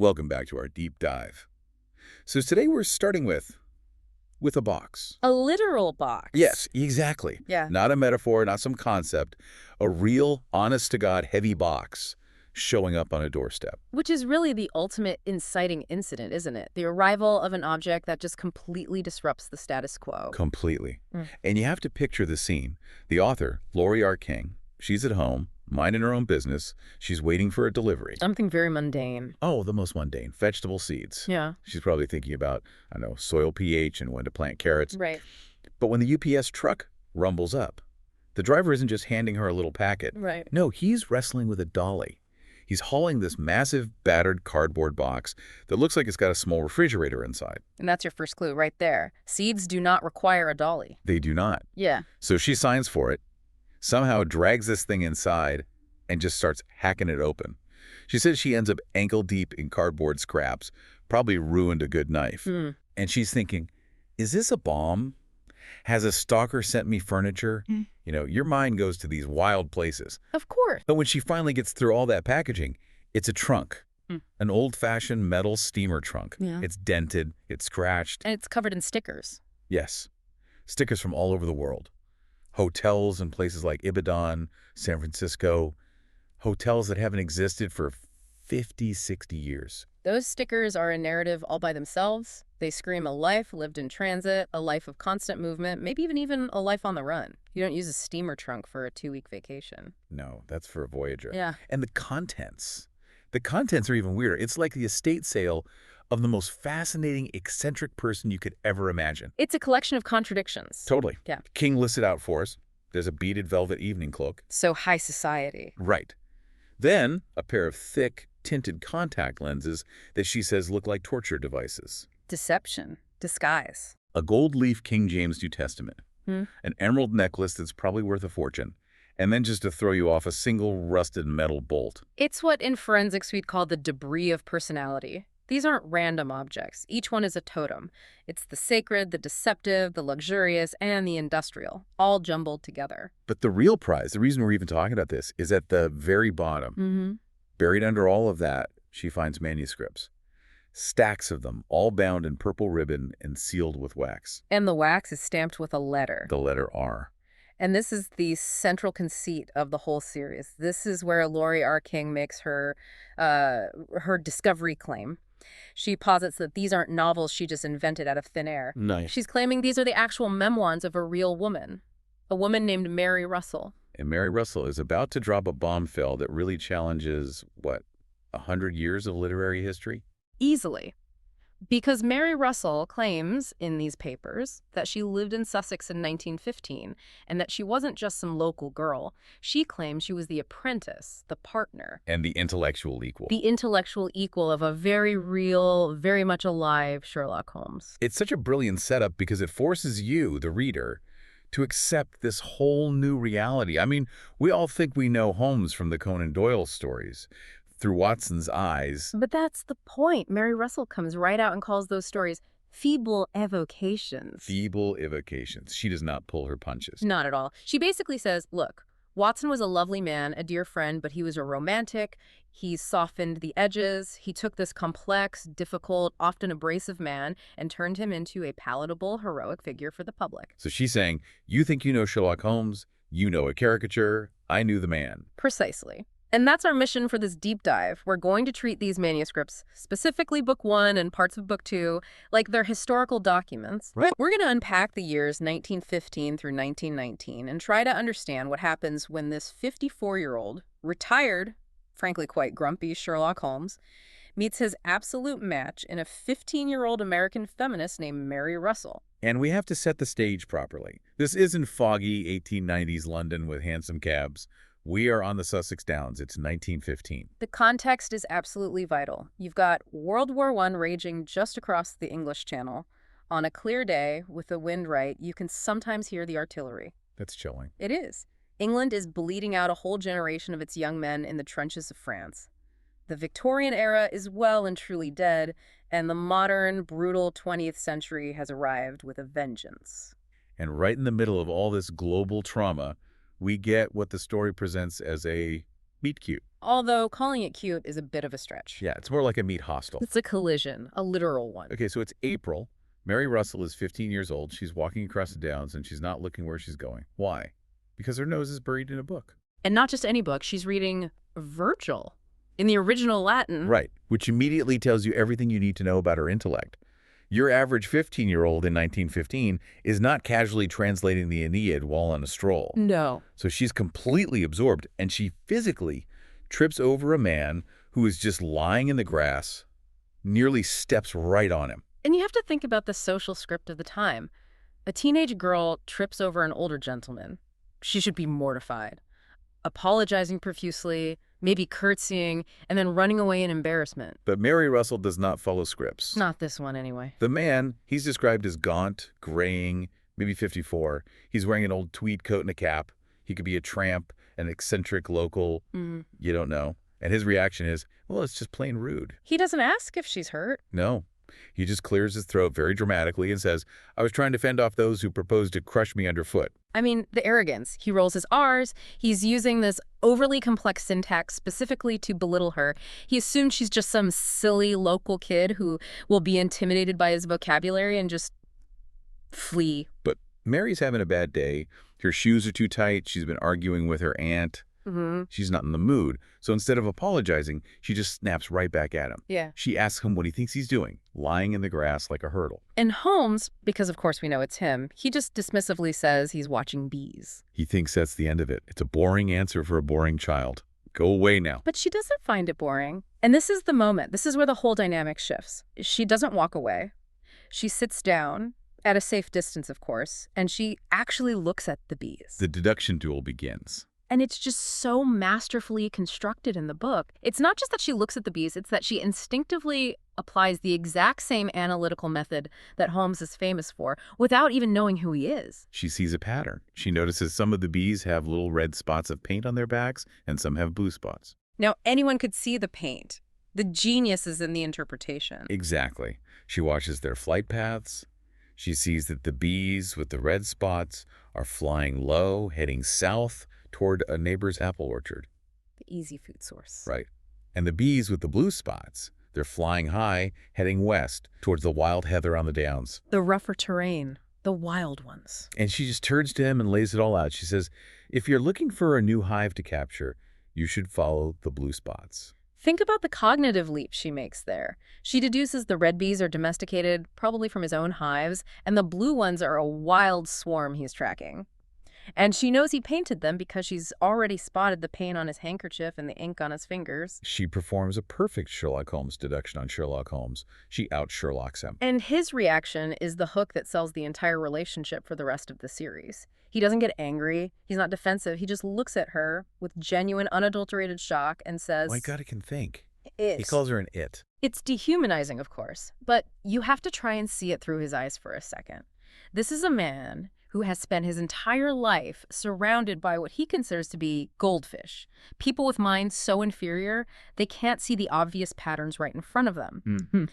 Welcome back to our deep dive. So today we're starting with a box. A literal box. Yes, exactly. Yeah. Not a metaphor, not some concept. A real, honest-to-God heavy box showing up on a doorstep. Which is really the ultimate inciting incident, isn't it? The arrival of an object that just completely disrupts the status quo. Completely. And you have to picture the scene. The author, Laurie R. She's at home, minding her own business. She's waiting for a delivery. Something very mundane. Oh, the most mundane. Vegetable seeds. Yeah. She's probably thinking about, I don't know, soil pH and when to plant carrots. Right. But when the UPS truck rumbles up, the driver isn't just handing her a little packet. Right. No, he's wrestling with a dolly. He's hauling this massive, battered cardboard box that looks like it's got a small refrigerator inside. And that's your first clue right there. Seeds do not require a dolly. They do not. Yeah. So she signs for it, somehow drags this thing inside, and just starts hacking it open. She says she ends up ankle-deep in cardboard scraps, probably ruined a good knife. And she's thinking, is this a bomb? Has a stalker sent me furniture? You know, your mind goes to these wild places. Of course. But when she finally gets through all that packaging, it's a trunk. An old-fashioned metal steamer trunk. Yeah. It's dented, it's scratched. And it's covered in stickers. Yes. Stickers from all over the world. Hotels in places like Ibadan, San Francisco. Hotels that haven't existed for 50, 60 years. Those stickers are a narrative all by themselves. They scream a life lived in transit, a life of constant movement, maybe even a life on the run. You don't use a steamer trunk for a 2-week vacation. No, that's for a Voyager. Yeah. And the contents are even weirder. It's like the estate sale of the most fascinating, eccentric person you could ever imagine. It's a collection of contradictions. Totally. Yeah. King listed out for us. There's a beaded velvet evening cloak. So high society. Right. Then a pair of thick, tinted contact lenses that she says look like torture devices. Deception. Disguise. A gold leaf King James New Testament. An emerald necklace that's probably worth a fortune. And then just to throw you off, a single rusted metal bolt. It's what in forensics we'd call the debris of personality. These aren't random objects. Each one is a totem. It's the sacred, the deceptive, the luxurious, and the industrial, all jumbled together. But the real prize, the reason we're even talking about this, is at the very bottom. Buried under all of that, she finds manuscripts. Stacks of them, all bound in purple ribbon and sealed with wax. And the wax is stamped with a letter. The letter R. And this is the central conceit of the whole series. This is where Laurie R. makes her discovery claim. She posits that these aren't novels she just invented out of thin air. Nice. She's claiming these are the actual memoirs of a real woman, a woman named Mary Russell. And Mary Russell is about to drop a bombshell that really challenges, what, 100 years of literary history? Easily. Because Mary Russell claims in these papers that she lived in Sussex in 1915 and that she wasn't just some local girl. She claims she was the apprentice, the partner. And the intellectual equal. The intellectual equal of a very real, very much alive Sherlock Holmes. It's such a brilliant setup because it forces you, the reader, to accept this whole new reality. I mean, we all think we know Holmes from the Conan Doyle stories through Watson's eyes. But that's the point. Mary Russell comes right out and calls those stories feeble evocations. Feeble evocations. She does not pull her punches. Not at all. She basically says, look, Watson was a lovely man, a dear friend, but he was a romantic. He softened the edges. He took this complex, difficult, often abrasive man and turned him into a palatable, heroic figure for the public. So she's saying, you think you know Sherlock Holmes, you know a caricature, I knew the man. Precisely. And that's our mission for this deep dive. We're going to treat these manuscripts, specifically Book 1 and parts of Book 2, like they're historical documents. Right. We're going to unpack the years 1915 through 1919 and try to understand what happens when this 54-year-old, retired, frankly quite grumpy Sherlock Holmes, meets his absolute match in a 15-year-old American feminist named Mary Russell. And we have to set the stage properly. This isn't foggy 1890s London with hansom cabs. We are on the Sussex Downs. It's 1915. The context is absolutely vital. You've got World War I raging just across the English Channel. On a clear day, with the wind right, you can sometimes hear the artillery. That's chilling. It is. England is bleeding out a whole generation of its young men in the trenches of France. The Victorian era is well and truly dead, and the modern, brutal 20th century has arrived with a vengeance. And right in the middle of all this global trauma, we get what the story presents as a meet cute. Although calling it cute is a bit of a stretch. Yeah, it's more like a meat hostile. It's a collision, a literal one. Okay, so it's April. Mary Russell is 15 years old. She's walking across the Downs, and she's not looking where she's going. Why? Because her nose is buried in a book. And not just any book. She's reading Virgil in the original Latin. Right, which immediately tells you everything you need to know about her intellect. Your average 15-year-old in 1915 is not casually translating the Aeneid while on a stroll. No. So she's completely absorbed, and she physically trips over a man who is just lying in the grass, nearly steps right on him. And you have to think about the social script of the time. A teenage girl trips over an older gentleman. She should be mortified, apologizing profusely, maybe curtsying, and then running away in embarrassment. But Mary Russell does not follow scripts. Not this one, anyway. The man, he's described as gaunt, graying, maybe 54. He's wearing an old tweed coat and a cap. He could be a tramp, an eccentric local. You don't know. And his reaction is, well, it's just plain rude. He doesn't ask if she's hurt. No. He just clears his throat very dramatically and says, I was trying to fend off those who proposed to crush me underfoot. I mean, the arrogance. He rolls his R's. He's using this overly complex syntax specifically to belittle her. He assumes she's just some silly local kid who will be intimidated by his vocabulary and just flee. But Mary's having a bad day. Her shoes are too tight. She's been arguing with her aunt. She's not in the mood. So instead of apologizing, she just snaps right back at him. Yeah. She asks him what he thinks he's doing, lying in the grass like a hurdle. And Holmes, because of course we know it's him, he just dismissively says he's watching bees. He thinks that's the end of it. It's a boring answer for a boring child. Go away now. But she doesn't find it boring. And this is the moment. This is where the whole dynamic shifts. She doesn't walk away. She sits down, at a safe distance, of course, and she actually looks at the bees. The deduction duel begins. And it's just so masterfully constructed in the book. It's not just that she looks at the bees, it's that she instinctively applies the exact same analytical method that Holmes is famous for without even knowing who he is. She sees a pattern. She notices some of the bees have little red spots of paint on their backs and some have blue spots. Now, anyone could see the paint. The genius is in the interpretation. Exactly. She watches their flight paths. She sees that the bees with the red spots are flying low, heading south, toward a neighbor's apple orchard. The easy food source. Right. And the bees with the blue spots, they're flying high, heading west, towards the wild heather on the downs. The rougher terrain, the wild ones. And she just turns to him and lays it all out. She says, if you're looking for a new hive to capture, you should follow the blue spots. Think about the cognitive leap she makes there. She deduces the red bees are domesticated, probably from his own hives, and the blue ones are a wild swarm he's tracking. And she knows he painted them because she's already spotted the paint on his handkerchief and the ink on his fingers. She performs a perfect Sherlock Holmes deduction on Sherlock Holmes. She out-Sherlocks him. And his reaction is the hook that sells the entire relationship for the rest of the series. He doesn't get angry. He's not defensive. He just looks at her with genuine, unadulterated shock and says, My God, I can think. It. He calls her an it. It's dehumanizing, of course, but you have to try and see it through his eyes for a second. This is a man who has spent his entire life surrounded by what he considers to be goldfish, people with minds so inferior they can't see the obvious patterns right in front of them.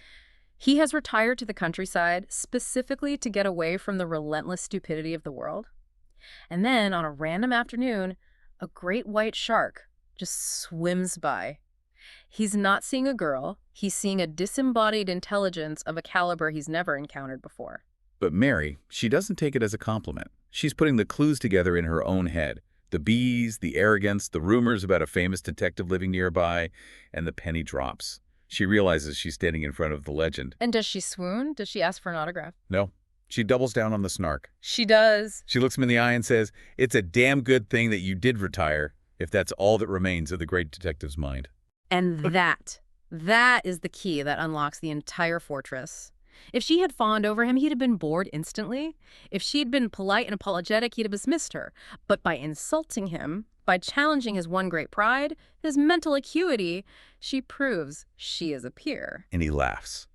He has retired to the countryside specifically to get away from the relentless stupidity of the world. And then, on a random afternoon, a great white shark just swims by. He's not seeing a girl. He's seeing a disembodied intelligence of a caliber he's never encountered before. But Mary, she doesn't take it as a compliment. She's putting the clues together in her own head. The bees, the arrogance, the rumors about a famous detective living nearby, and the penny drops. She realizes she's standing in front of the legend. And does she swoon? Does she ask for an autograph? No. She doubles down on the snark. She does. She looks him in the eye and says, it's a damn good thing that you did retire, if that's all that remains of the great detective's mind. And that is the key that unlocks the entire fortress. If she had fawned over him, he'd have been bored instantly. If she'd been polite and apologetic, he'd have dismissed her. But by insulting him, by challenging his one great pride, his mental acuity, she proves she is a peer. And he laughs.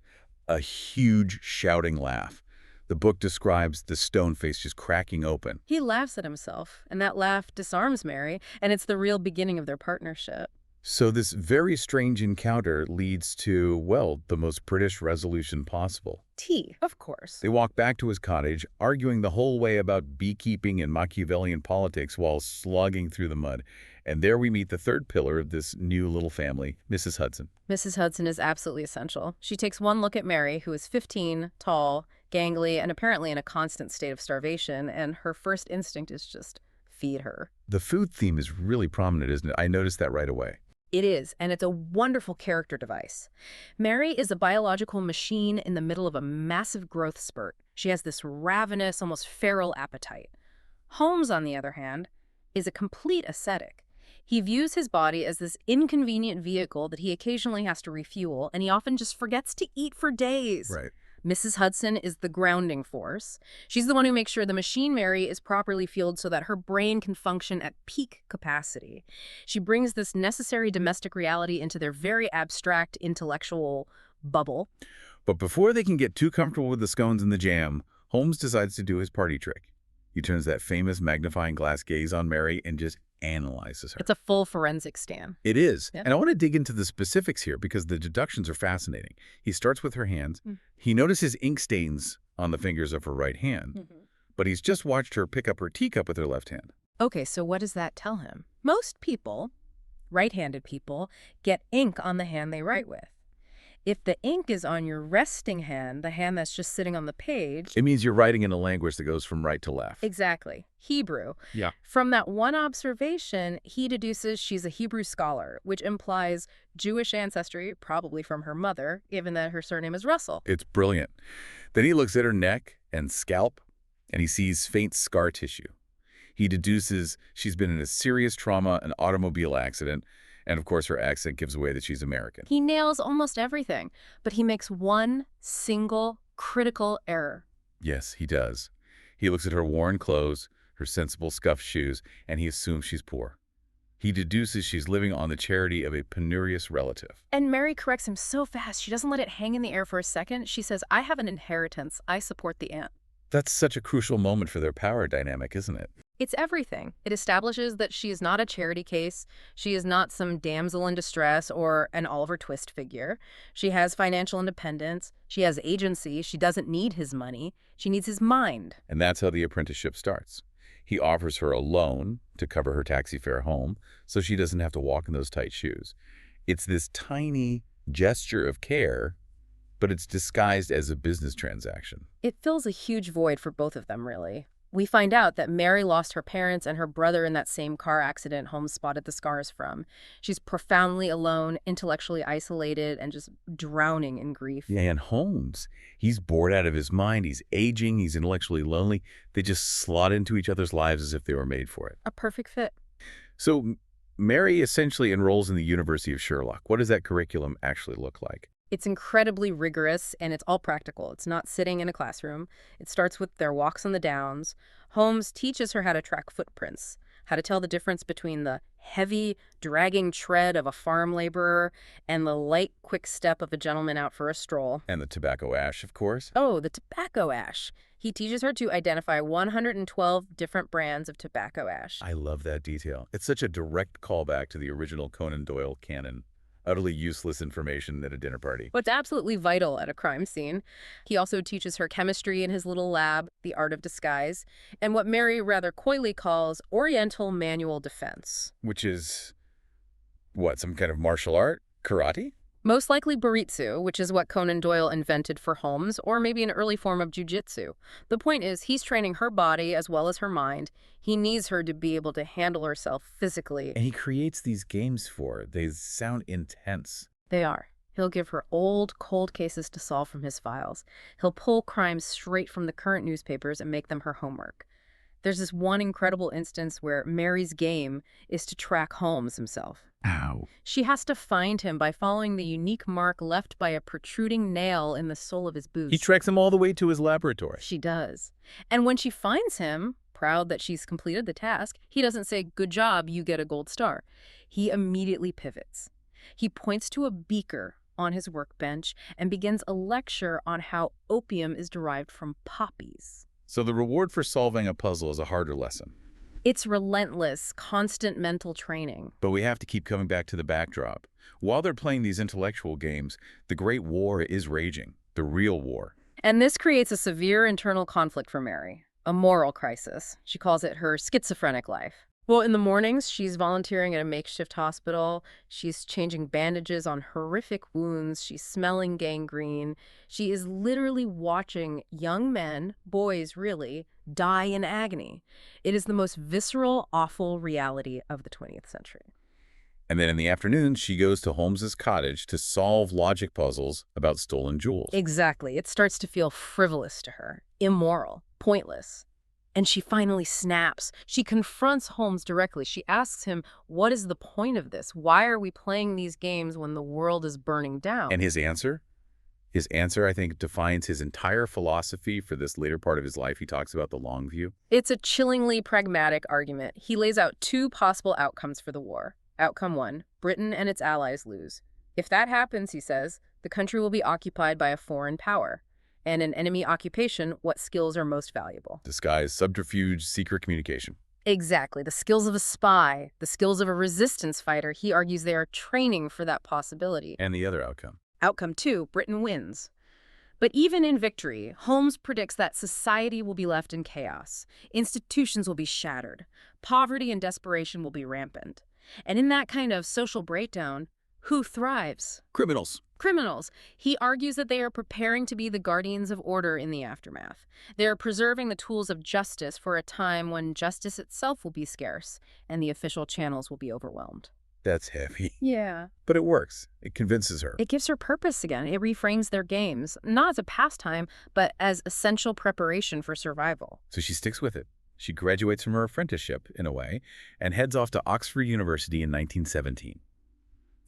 A huge, shouting laugh. The book describes the stone face just cracking open. He laughs at himself, and that laugh disarms Mary, and it's the real beginning of their partnership. So this very strange encounter leads to, well, the most British resolution possible. Tea, of course. They walk back to his cottage, arguing the whole way about beekeeping and Machiavellian politics while slogging through the mud. And there we meet the third pillar of this new little family, Mrs. Hudson. Mrs. Hudson is absolutely essential. She takes one look at Mary, who is 15, tall, gangly, and apparently in a constant state of starvation, and her first instinct is just feed her. The food theme is really prominent, isn't it? I noticed that right away. It is, and it's a wonderful character device. Mary is a biological machine in the middle of a massive growth spurt. She has this ravenous, almost feral appetite. Holmes, on the other hand, is a complete ascetic. He views his body as this inconvenient vehicle that he occasionally has to refuel, and he often just forgets to eat for days. Right. Mrs. Hudson is the grounding force. She's the one who makes sure the machine Mary is properly fueled so that her brain can function at peak capacity. She brings this necessary domestic reality into their very abstract intellectual bubble. But before they can get too comfortable with the scones and the jam, Holmes decides to do his party trick. He turns that famous magnifying glass gaze on Mary and just analyzes her. It's a full forensic scan. It is. Yeah. And I want to dig into the specifics here because the deductions are fascinating. He starts with her hands. He notices ink stains on the fingers of her right hand, but he's just watched her pick up her teacup with her left hand. Okay, so what does that tell him? Most people, right-handed people, get ink on the hand they write with. If the ink is on your resting hand, the hand that's just sitting on the page... It means you're writing in a language that goes from right to left. Exactly. Hebrew. Yeah. From that one observation, he deduces she's a Hebrew scholar, which implies Jewish ancestry, probably from her mother, given that her surname is Russell. It's brilliant. Then he looks at her neck and scalp, and he sees faint scar tissue. He deduces she's been in a serious trauma, an automobile accident, and of course her accent gives away that she's American. He nails almost everything, but he makes one single critical error. Yes, he does. He looks at her worn clothes, her sensible scuffed shoes, and he assumes she's poor. He deduces she's living on the charity of a penurious relative. And Mary corrects him so fast, she doesn't let it hang in the air for a second. She says, I have an inheritance. I support the aunt. That's such a crucial moment for their power dynamic, isn't it? It's everything. It establishes that she is not a charity case. She is not some damsel in distress or an Oliver Twist figure. She has financial independence. She has agency. She doesn't need his money. She needs his mind. And that's how the apprenticeship starts. He offers her a loan to cover her taxi fare home so she doesn't have to walk in those tight shoes. It's this tiny gesture of care, but it's disguised as a business transaction. It fills a huge void for both of them, really. We find out that Mary lost her parents and her brother in that same car accident Holmes spotted the scars from. She's profoundly alone, intellectually isolated, and just drowning in grief. Yeah, and Holmes, he's bored out of his mind. He's aging. He's intellectually lonely. They just slot into each other's lives as if they were made for it. A perfect fit. So Mary essentially enrolls in the University of Sherlock. What does that curriculum actually look like? It's incredibly rigorous, and it's all practical. It's not sitting in a classroom. It starts with their walks on the downs. Holmes teaches her how to track footprints, how to tell the difference between the heavy, dragging tread of a farm laborer and the light, quick step of a gentleman out for a stroll. And the tobacco ash, of course. Oh, the tobacco ash. He teaches her to identify 112 different brands of tobacco ash. I love that detail. It's such a direct callback to the original Conan Doyle canon. Utterly useless information at a dinner party. What's absolutely vital at a crime scene. He also teaches her chemistry in his little lab, the art of disguise, and what Mary rather coyly calls Oriental manual defense. Which is, what, some kind of martial art? Karate? Most likely baritsu, which is what Conan Doyle invented for Holmes, or maybe an early form of jujitsu. The point is, he's training her body as well as her mind. He needs her to be able to handle herself physically. And he creates these games for her. They sound intense. They are. He'll give her old, cold cases to solve from his files. He'll pull crimes straight from the current newspapers and make them her homework. There's this one incredible instance where Mary's game is to track Holmes himself. Ow. She has to find him by following the unique mark left by a protruding nail in the sole of his boots. He tracks him all the way to his laboratory. She does. And when she finds him, proud that she's completed the task, he doesn't say, "Good job, you get a gold star." He immediately pivots. He points to a beaker on his workbench and begins a lecture on how opium is derived from poppies. So the reward for solving a puzzle is a harder lesson. It's relentless, constant mental training. But we have to keep coming back to the backdrop. While they're playing these intellectual games, the Great War is raging, the real war. And this creates a severe internal conflict for Mary, a moral crisis. She calls it her schizophrenic life. Well, in the mornings, she's volunteering at a makeshift hospital. She's changing bandages on horrific wounds. She's smelling gangrene. She is literally watching young men, boys really, die in agony. It is the most visceral, awful reality of the 20th century. And then in the afternoon, she goes to Holmes's cottage to solve logic puzzles about stolen jewels. Exactly. It starts to feel frivolous to her, immoral, pointless. And she finally snaps. She confronts Holmes directly. She asks him, what is the point of this? Why are we playing these games when the world is burning down? And his answer? His answer, I think, defines his entire philosophy for this later part of his life. He talks about the long view. It's a chillingly pragmatic argument. He lays out two possible outcomes for the war. Outcome 1, Britain and its allies lose. If that happens, he says, the country will be occupied by a foreign power. And in enemy occupation, what skills are most valuable? Disguise, subterfuge, secret communication. Exactly. The skills of a spy, the skills of a resistance fighter. He argues they are training for that possibility. And the other outcome? Outcome 2, Britain wins. But even in victory, Holmes predicts that society will be left in chaos. Institutions will be shattered. Poverty and desperation will be rampant. And in that kind of social breakdown, who thrives? Criminals. Criminals. He argues that they are preparing to be the guardians of order in the aftermath. They are preserving the tools of justice for a time when justice itself will be scarce and the official channels will be overwhelmed. That's heavy. Yeah. But it works. It convinces her. It gives her purpose again. It reframes their games, not as a pastime, but as essential preparation for survival. So she sticks with it. She graduates from her apprenticeship, in a way, and heads off to Oxford University in 1917.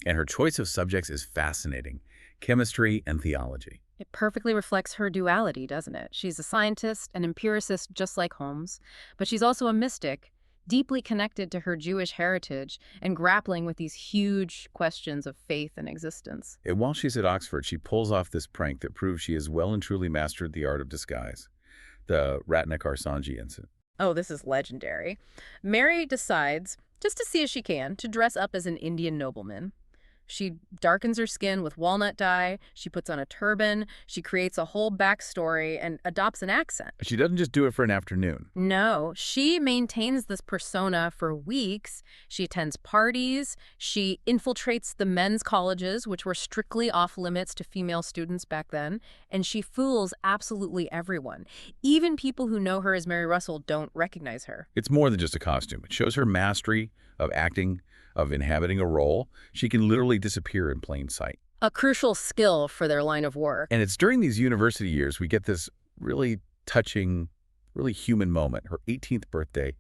And her choice of subjects is fascinating: chemistry and theology. It perfectly reflects her duality, doesn't it? She's a scientist, an empiricist just like Holmes, but she's also a mystic, deeply connected to her Jewish heritage and grappling with these huge questions of faith and existence. And while she's at Oxford, she pulls off this prank that proves she has well and truly mastered the art of disguise, the Ratnak-Arsanji incident. Oh, this is legendary. Mary decides, just to see if she can, to dress up as an Indian nobleman. She darkens her skin with walnut dye, she puts on a turban, she creates a whole backstory and adopts an accent. She doesn't just do it for an afternoon. No, she maintains this persona for weeks. She attends parties, she infiltrates the men's colleges, which were strictly off limits to female students back then, and she fools absolutely everyone. Even people who know her as Mary Russell don't recognize her. It's more than just a costume. It shows her mastery of acting, of inhabiting a role. She can literally disappear in plain sight. A crucial skill for their line of work. And it's during these university years we get this really touching, really human moment. Her 18th birthday,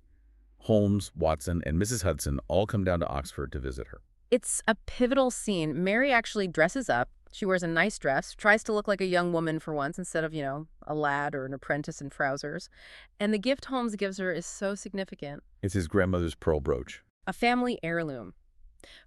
Holmes, Watson, and Mrs. Hudson all come down to Oxford to visit her. It's a pivotal scene. Mary actually dresses up. She wears a nice dress, tries to look like a young woman for once instead of, a lad or an apprentice in trousers. And the gift Holmes gives her is so significant. It's his grandmother's pearl brooch. A family heirloom.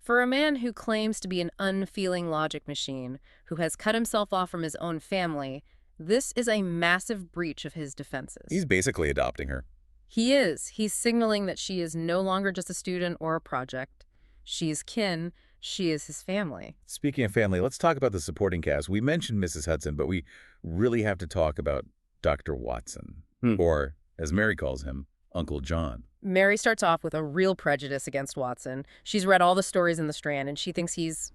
For a man who claims to be an unfeeling logic machine, who has cut himself off from his own family, this is a massive breach of his defenses. He's basically adopting her. He is. He's signaling that she is no longer just a student or a project. She's kin. She is his family. Speaking of family, let's talk about the supporting cast. We mentioned Mrs. Hudson, but we really have to talk about Dr. Watson, or, as Mary calls him, Uncle John. Mary starts off with a real prejudice against Watson. She's read all the stories in the Strand, and she thinks he's,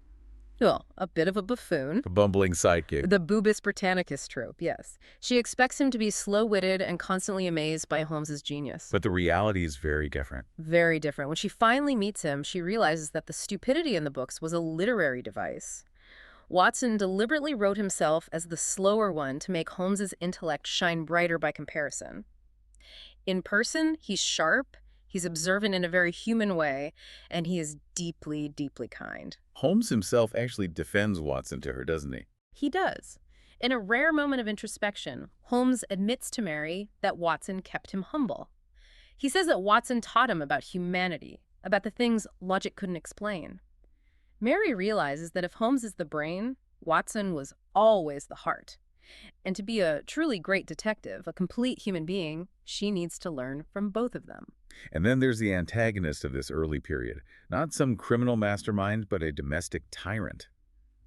a bit of a buffoon. A bumbling sidekick. The Bubis Britannicus trope, yes. She expects him to be slow-witted and constantly amazed by Holmes's genius. But the reality is very different. Very different. When she finally meets him, she realizes that the stupidity in the books was a literary device. Watson deliberately wrote himself as the slower one to make Holmes's intellect shine brighter by comparison. In person, he's sharp, he's observant in a very human way, and he is deeply, deeply kind. Holmes himself actually defends Watson to her, doesn't he? He does. In a rare moment of introspection, Holmes admits to Mary that Watson kept him humble. He says that Watson taught him about humanity, about the things logic couldn't explain. Mary realizes that if Holmes is the brain, Watson was always the heart. And to be a truly great detective, a complete human being, she needs to learn from both of them. And then there's the antagonist of this early period. Not some criminal mastermind, but a domestic tyrant.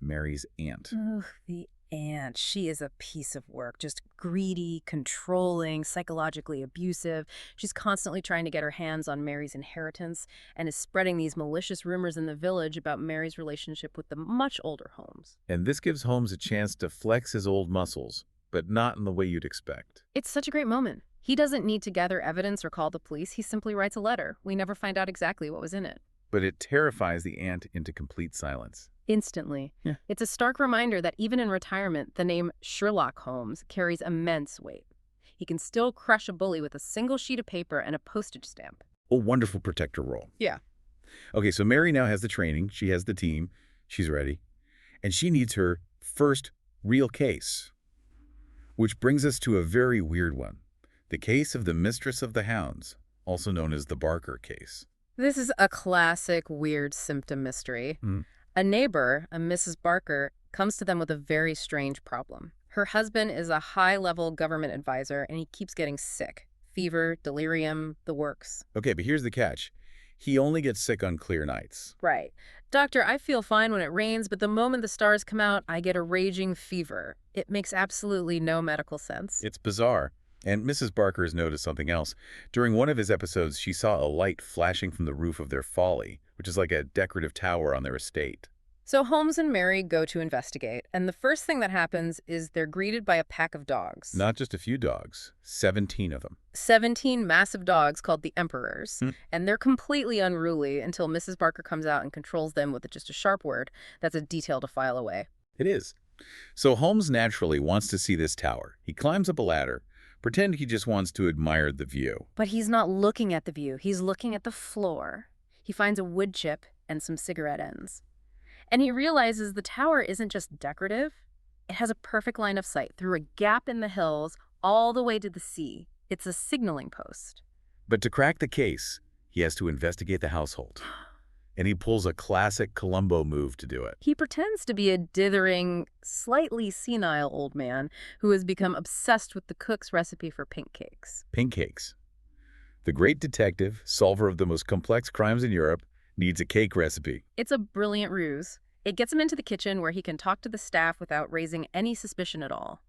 Mary's aunt. Ugh, the aunt. She is a piece of work. Just greedy, controlling, psychologically abusive. She's constantly trying to get her hands on Mary's inheritance and is spreading these malicious rumors in the village about Mary's relationship with the much older Holmes. And this gives Holmes a chance to flex his old muscles, but not in the way you'd expect. It's such a great moment. He doesn't need to gather evidence or call the police. He simply writes a letter. We never find out exactly what was in it. But it terrifies the aunt into complete silence. Instantly. Yeah. It's a stark reminder that even in retirement, the name Sherlock Holmes carries immense weight. He can still crush a bully with a single sheet of paper and a postage stamp. A wonderful protector role. Yeah. Okay, so Mary now has the training. She has the team. She's ready. And she needs her first real case. Which brings us to a very weird one. The case of the Mistress of the Hounds, also known as the Barker case. This is a classic weird symptom mystery. A neighbor, a Mrs. Barker, comes to them with a very strange problem. Her husband is a high-level government advisor, and he keeps getting sick. Fever, delirium, the works. Okay, but here's the catch. He only gets sick on clear nights. Right. Doctor, I feel fine when it rains, but the moment the stars come out, I get a raging fever. It makes absolutely no medical sense. It's bizarre. And Mrs. Barker has noticed something else. During one of his episodes, she saw a light flashing from the roof of their folly, which is like a decorative tower on their estate. So Holmes and Mary go to investigate, and the first thing that happens is they're greeted by a pack of dogs. Not just a few dogs, 17 of them. 17 massive dogs called the Emperors, and they're completely unruly until Mrs. Barker comes out and controls them with just a sharp word. That's a detail to file away. It is. So Holmes naturally wants to see this tower. He climbs up a ladder. Pretend he just wants to admire the view. But he's not looking at the view. He's looking at the floor. He finds a wood chip and some cigarette ends. And he realizes the tower isn't just decorative. It has a perfect line of sight through a gap in the hills all the way to the sea. It's a signaling post. But to crack the case, he has to investigate the household. And he pulls a classic Columbo move to do it. He pretends to be a dithering, slightly senile old man who has become obsessed with the cook's recipe for pink cakes. Pink cakes. The great detective, solver of the most complex crimes in Europe, needs a cake recipe. It's a brilliant ruse. It gets him into the kitchen where he can talk to the staff without raising any suspicion at all.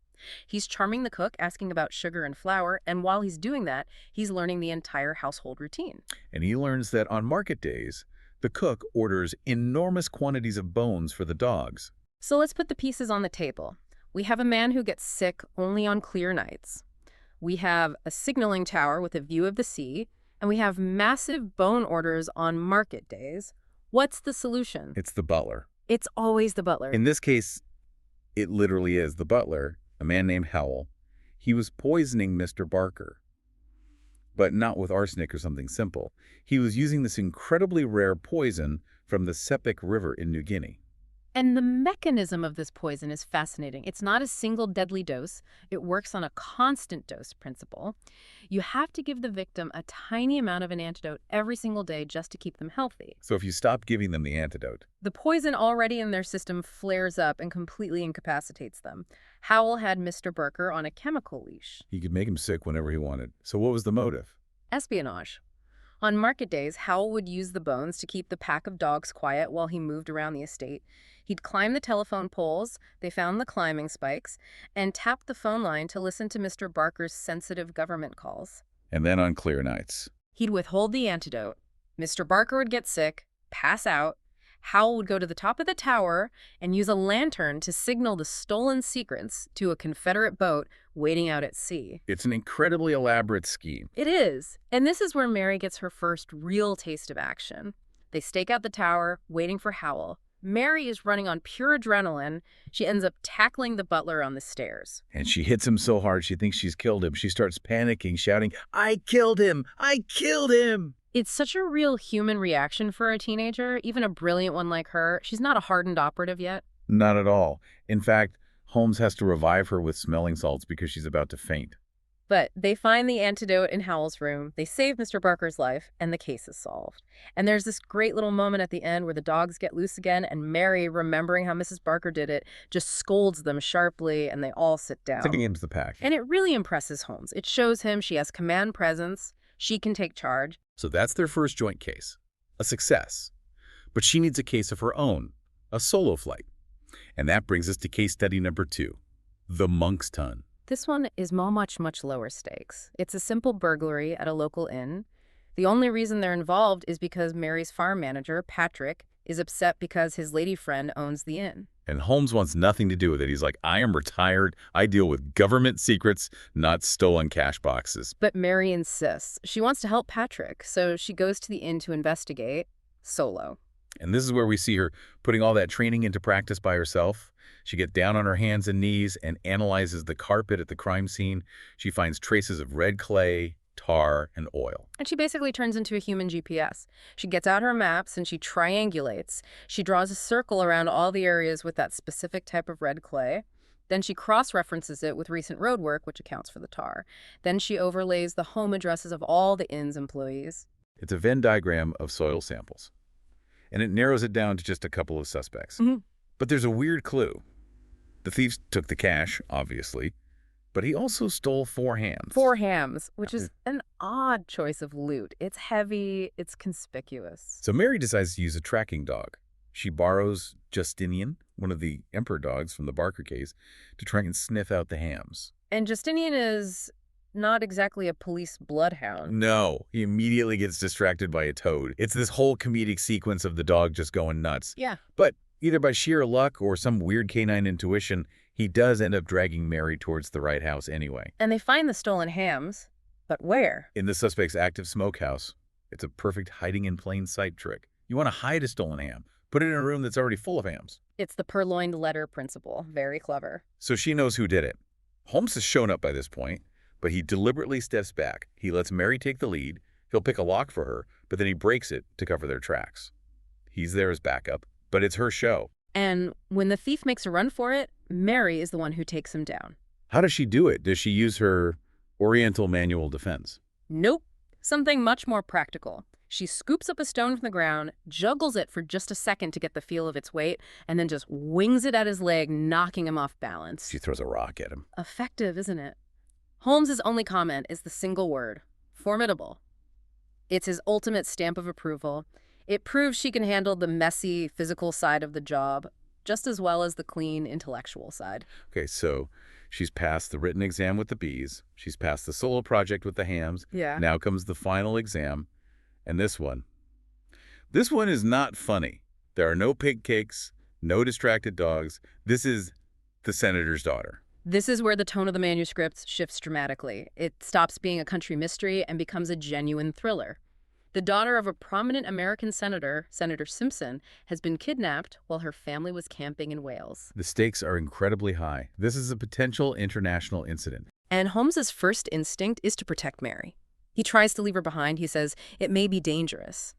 He's charming the cook, asking about sugar and flour, and while he's doing that, he's learning the entire household routine. And he learns that on market days, the cook orders enormous quantities of bones for the dogs. So let's put the pieces on the table. We have a man who gets sick only on clear nights. We have a signaling tower with a view of the sea, and we have massive bone orders on market days. What's the solution? It's the butler. It's always the butler. In this case, it literally is the butler, a man named Howell. He was poisoning Mr. Barker. But not with arsenic or something simple. He was using this incredibly rare poison from the Sepik River in New Guinea. And the mechanism of this poison is fascinating. It's not a single deadly dose. It works on a constant dose principle. You have to give the victim a tiny amount of an antidote every single day just to keep them healthy. So if you stop giving them the antidote, the poison already in their system flares up and completely incapacitates them. Howell had Mr. Barker on a chemical leash. he could make him sick whenever he wanted. So what was the motive? Espionage. On market days, Howell would use the bones to keep the pack of dogs quiet while he moved around the estate. He'd climb the telephone poles, they found the climbing spikes, and tapped the phone line to listen to Mr. Barker's sensitive government calls. And then on clear nights. He'd withhold the antidote. Mr. Barker would get sick, pass out. Howell would go to the top of the tower and use a lantern to signal the stolen secrets to a Confederate boat waiting out at sea. It's an incredibly elaborate scheme. It is. And this is where Mary gets her first real taste of action. They stake out the tower, waiting for Howell. Mary is running on pure adrenaline. She ends up tackling the butler on the stairs. And she hits him so hard she thinks she's killed him. She starts panicking, shouting, "I killed him! I killed him!" It's such a real human reaction for a teenager, even a brilliant one like her. She's not a hardened operative yet. Not at all. In fact, Holmes has to revive her with smelling salts because she's about to faint. But they find the antidote in Howell's room, they save Mr. Barker's life, and the case is solved. And there's this great little moment at the end where the dogs get loose again, and Mary, remembering how Mrs. Barker did it, just scolds them sharply, and they all sit down. Taking him to the pack. And it really impresses Holmes. It shows him she has command presence, she can take charge, So that's their first joint case. A success. But she needs a case of her own, a solo flight. And that brings us to case study number 2, the Monk's Ton. This one is much lower stakes. It's a simple burglary at a local inn. The only reason they're involved is because Mary's farm manager, Patrick, is upset because his lady friend owns the inn. And Holmes wants nothing to do with it. He's like, I am retired. I deal with government secrets, not stolen cash boxes. But Mary insists. She wants to help Patrick, so she goes to the inn to investigate, solo. And this is where we see her putting all that training into practice by herself. She gets down on her hands and knees and analyzes the carpet at the crime scene. She finds traces of red clay, tar, and oil. And she basically turns into a human GPS. She gets out her maps and she triangulates. She draws a circle around all the areas with that specific type of red clay. Then she cross-references it with recent road work, which accounts for the tar. Then she overlays the home addresses of all the inn's employees. It's a Venn diagram of soil samples. And it narrows it down to just a couple of suspects. But there's a weird clue. The thieves took the cash, obviously, but he also stole 4 hams. 4 hams, which is an odd choice of loot. It's heavy, it's conspicuous. So Mary decides to use a tracking dog. She borrows Justinian, one of the emperor dogs from the Barker case, to try and sniff out the hams. And Justinian is not exactly a police bloodhound. No, he immediately gets distracted by a toad. It's this whole comedic sequence of the dog just going nuts. Yeah. But either by sheer luck or some weird canine intuition, he does end up dragging Mary towards the right house anyway. And they find the stolen hams, but where? In the suspect's active smokehouse. It's a perfect hiding in plain sight trick. You want to hide a stolen ham. Put it in a room that's already full of hams. It's the purloined letter principle. Very clever. So she knows who did it. Holmes has shown up by this point, but he deliberately steps back. He lets Mary take the lead. He'll pick a lock for her, but then he breaks it to cover their tracks. He's there as backup, but it's her show. And when the thief makes a run for it, Mary is the one who takes him down. How does she do it? Does she use her Oriental manual defense? Nope. Something much more practical. She scoops up a stone from the ground, juggles it for just a second to get the feel of its weight, and then just wings it at his leg, knocking him off balance. She throws a rock at him. Effective, isn't it? Holmes's only comment is the single word, formidable. It's his ultimate stamp of approval. It proves she can handle the messy physical side of the job just as well as the clean intellectual side. Okay, so she's passed the written exam with the bees. She's passed the solo project with the hams. Yeah. Now comes the final exam. And this one is not funny. There are no pig cakes, no distracted dogs. This is the senator's daughter. This is where the tone of the manuscript shifts dramatically. It stops being a country mystery and becomes a genuine thriller. The daughter of a prominent American senator, Senator Simpson, has been kidnapped while her family was camping in Wales. The stakes are incredibly high. This is a potential international incident. And Holmes's first instinct is to protect Mary. He tries to leave her behind. He says it may be dangerous.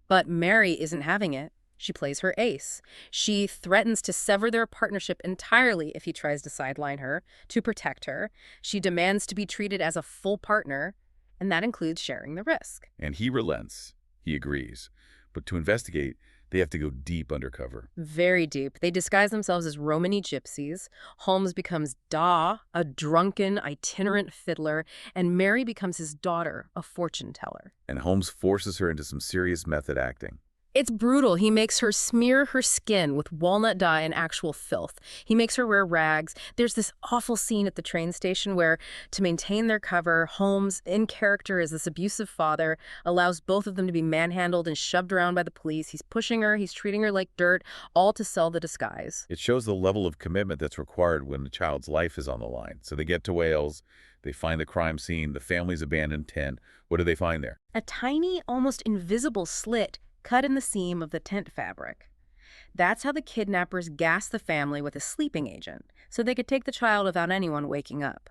But Mary isn't having it. She plays her ace. She threatens to sever their partnership entirely if he tries to sideline her, to protect her. She demands to be treated as a full partner, and that includes sharing the risk. And he relents. He agrees. But to investigate, they have to go deep undercover. Very deep. They disguise themselves as Romany gypsies. Holmes becomes Da, a drunken, itinerant fiddler, and Mary becomes his daughter, a fortune teller. And Holmes forces her into some serious method acting. It's brutal. He makes her smear her skin with walnut dye and actual filth. He makes her wear rags. There's this awful scene at the train station where, to maintain their cover, Holmes, in character as this abusive father, allows both of them to be manhandled and shoved around by the police. He's pushing her, he's treating her like dirt, all to sell the disguise. It shows the level of commitment that's required when a child's life is on the line. So they get to Wales, they find the crime scene, the family's abandoned tent. What do they find there? A tiny, almost invisible slit cut in the seam of the tent fabric. That's how the kidnappers gassed the family with a sleeping agent, so they could take the child without anyone waking up.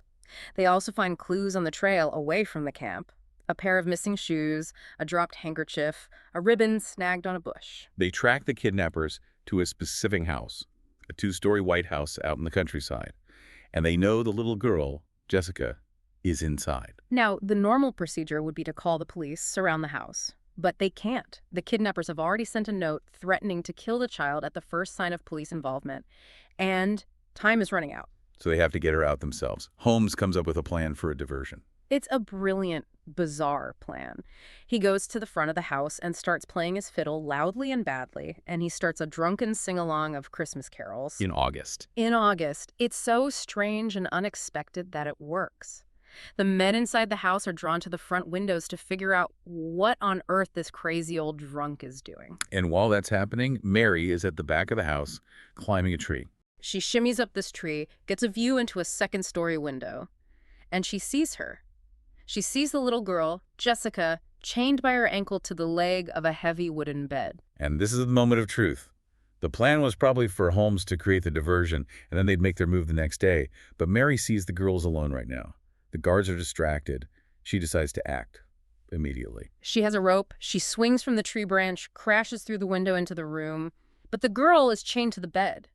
They also find clues on the trail away from the camp. A pair of missing shoes, a dropped handkerchief, a ribbon snagged on a bush. They track the kidnappers to a specific house, a 2-story white house out in the countryside. And they know the little girl, Jessica, is inside. Now, the normal procedure would be to call the police, surround the house. But they can't. The kidnappers have already sent a note threatening to kill the child at the first sign of police involvement. And time is running out. So they have to get her out themselves. Holmes comes up with a plan for a diversion. It's a brilliant, bizarre plan. He goes to the front of the house and starts playing his fiddle loudly and badly, and he starts a drunken sing-along of Christmas carols. In August. In August, it's so strange and unexpected that it works. The men inside the house are drawn to the front windows to figure out what on earth this crazy old drunk is doing. And while that's happening, Mary is at the back of the house, climbing a tree. She shimmies up this tree, gets a view into a second-story window, and she sees her. She sees the little girl, Jessica, chained by her ankle to the leg of a heavy wooden bed. And this is the moment of truth. The plan was probably for Holmes to create the diversion, and then they'd make their move the next day. But Mary sees the girls alone right now. The guards are distracted. She decides to act immediately. She has a rope. She swings from the tree branch, crashes through the window into the room. But the girl is chained to the bed,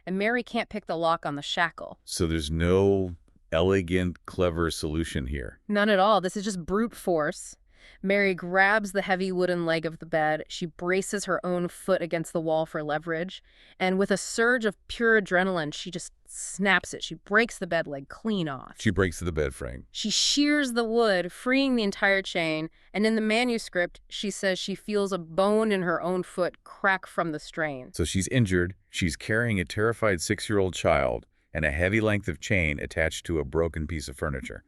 and Mary can't pick the lock on the shackle. So there's no elegant, clever solution here. None at all. This is just brute force. Mary grabs the heavy wooden leg of the bed. She braces her own foot against the wall for leverage. And with a surge of pure adrenaline, she just snaps it. She breaks the bed leg clean off. She breaks the bed frame. She shears the wood, freeing the entire chain. And in the manuscript, she says she feels a bone in her own foot crack from the strain. So she's injured. She's carrying a terrified 6-year-old child and a heavy length of chain attached to a broken piece of furniture.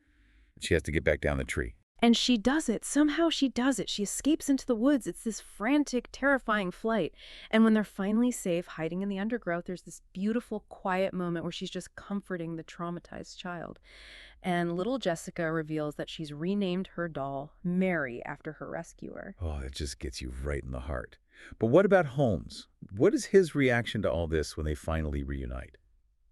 She has to get back down the tree. And she does it. Somehow she does it. She escapes into the woods. It's this frantic, terrifying flight. And when they're finally safe, hiding in the undergrowth, there's this beautiful, quiet moment where she's just comforting the traumatized child. And little Jessica reveals that she's renamed her doll Mary after her rescuer. Oh, it just gets you right in the heart. But what about Holmes? What is his reaction to all this when they finally reunite?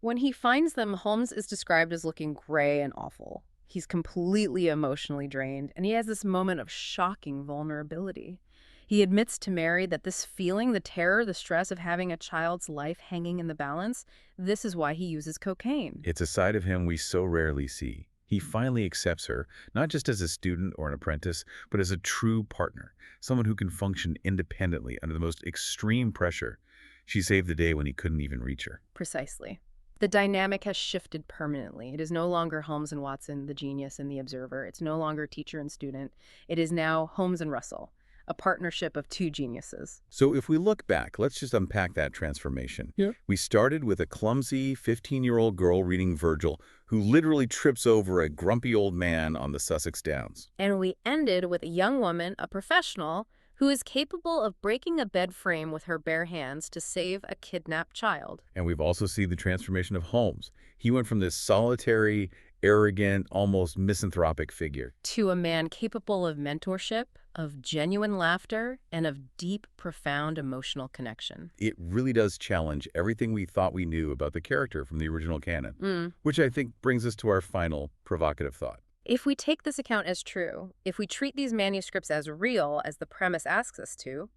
When he finds them, Holmes is described as looking gray and awful. He's completely emotionally drained, and he has this moment of shocking vulnerability. He admits to Mary that this feeling, the terror, the stress of having a child's life hanging in the balance, this is why he uses cocaine. It's a side of him we so rarely see. He finally accepts her, not just as a student or an apprentice, but as a true partner, someone who can function independently under the most extreme pressure. She saved the day when he couldn't even reach her. Precisely. The dynamic has shifted permanently. It is no longer Holmes and Watson, the genius and the observer. It's no longer teacher and student. It is now Holmes and Russell, a partnership of two geniuses. So if we look back, let's just unpack that transformation. Yeah. We started with a clumsy 15-year-old girl reading Virgil who literally trips over a grumpy old man on the Sussex Downs. And we ended with a young woman, a professional, who is capable of breaking a bed frame with her bare hands to save a kidnapped child. And we've also seen the transformation of Holmes. He went from this solitary, arrogant, almost misanthropic figure To a man capable of mentorship, of genuine laughter, and of deep, profound emotional connection. It really does challenge everything we thought we knew about the character from the original canon, which I think brings us to our final provocative thought. If we take this account as true, if we treat these manuscripts as real as the premise asks us to,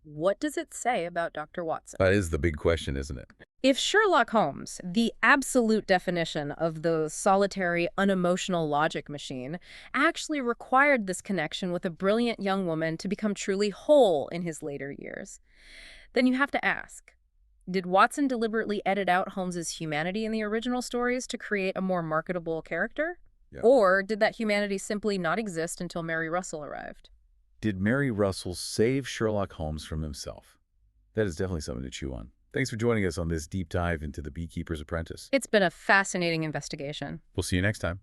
what does it say about Dr. Watson? That is the big question, isn't it? If Sherlock Holmes, the absolute definition of the solitary, unemotional logic machine, actually required this connection with a brilliant young woman to become truly whole in his later years, then you have to ask, did Watson deliberately edit out Holmes's humanity in the original stories to create a more marketable character? Yeah. Or did that humanity simply not exist until Mary Russell arrived? Did Mary Russell save Sherlock Holmes from himself? That is definitely something to chew on. Thanks for joining us on this deep dive into The Beekeeper's Apprentice. It's been a fascinating investigation. We'll see you next time.